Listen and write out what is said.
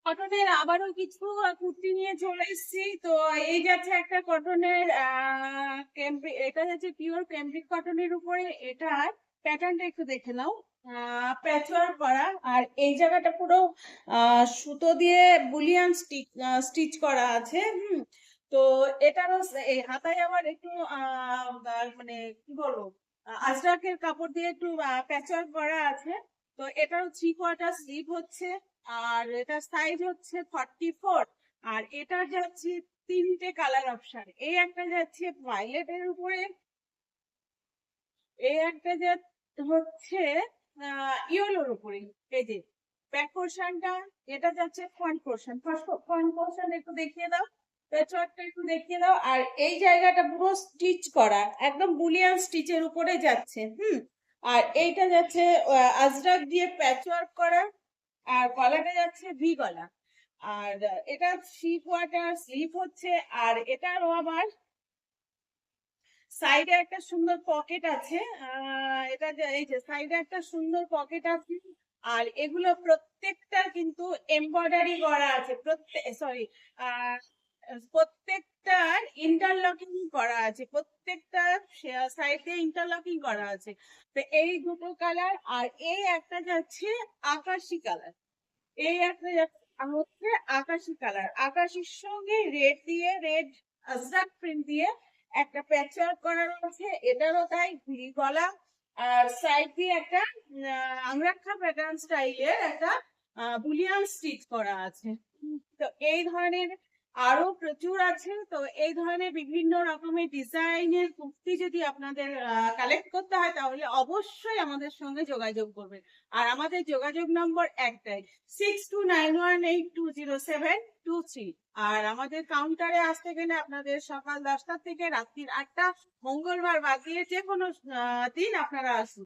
কটনের আবারও কিছু কুর্তি নিয়ে চলে এসেছি। তো এই যাচ্ছে একটা কুর্তি নিয়ে চলে এসেছি। তো এই যাচ্ছে একটা কটনের এটা যাচ্ছে পিওর ক্যাম্ব্রিক কটনের উপরে। এটার প্যাটার্নটা একটু দেখে নাও। প্যাচওয়ার্ক করা, আর এই জায়গাটা পুরো সুতো দিয়ে বুলিয়ান স্টিচ করা আছে। তো এটারও এই হাতায় আবার একটু মানে কি বলবো, আজরাকের কাপড় দিয়ে একটু প্যাচওয়ার্ক করা আছে। তো এটারও 3/4 স্লিভ হচ্ছে, আর এটার সাইজ হচ্ছে 44। আর এটার যাচ্ছে তিনটে কালার অপশন। এই একটা যাচ্ছে ভায়োলেটের উপরে, এই একটা হচ্ছে ইয়েলোর উপরে। এই যে ব্যাক পোর্শনটা, এটা যাচ্ছে ফ্রন্ট পোর্শন। ফ্রন্ট পোর্শন একটু দেখিয়ে দাও, পেছনটা একটু দেখিয়ে দাও। আর এই জায়গাটা পুরো স্টিচ করা, একদম বুলিয়ান স্টিচের উপরে যাচ্ছে। আর এইটা যাচ্ছে আজরাক দিয়ে প্যাচওয়ার্ক করা, আর গলাটা যাচ্ছে ভি গলা। আর এটা 3/4 স্লিভ হচ্ছে। আর এটারও আবার সাইডে একটা সুন্দর পকেট আছে। এই যে সাইডে একটা সুন্দর পকেট আছে। আর এগুলো প্রত্যেকটা কিন্তু এমব্রয়ডারি করা আছে, প্রত্যেকটার ইন্টারলকিং করা আছে, প্রত্যেকটা সাইডে ইন্টারলকিং করা আছে। তো এই দুটো কালার, আর এই একটা যাচ্ছে আকাশি কালার। এই একটা হচ্ছে আকাশি কালার, আকাশির সঙ্গে রেড দিয়ে, রেড আজরাক প্রিন্ট দিয়ে একটা প্যাচওয়ার্ক করা রয়েছে। এটারও তাই ভি গলা, আর সাইড দিয়ে একটা আংরাক্ষা প্যাটার্ন স্টাইলের একটা বুলিয়ান স্টিচ করা আছে। তো এই ধরনের আরো প্রচুর আছে। তো এই ধরনের বিভিন্ন রকমের ডিজাইনের কুর্তি যদি আপনাদের কালেক্ট করতে হয়, তাহলে অবশ্যই আমাদের সঙ্গে যোগাযোগ করবেন। আর আমাদের যোগাযোগ নম্বর একটাই, 6291820723। আর আমাদের কাউন্টারে আসতে গেলে আপনাদের সকাল 10টা থেকে রাত্রির 8টা, মঙ্গলবার বাদ দিয়ে যে কোনো দিন আপনারা আসুন।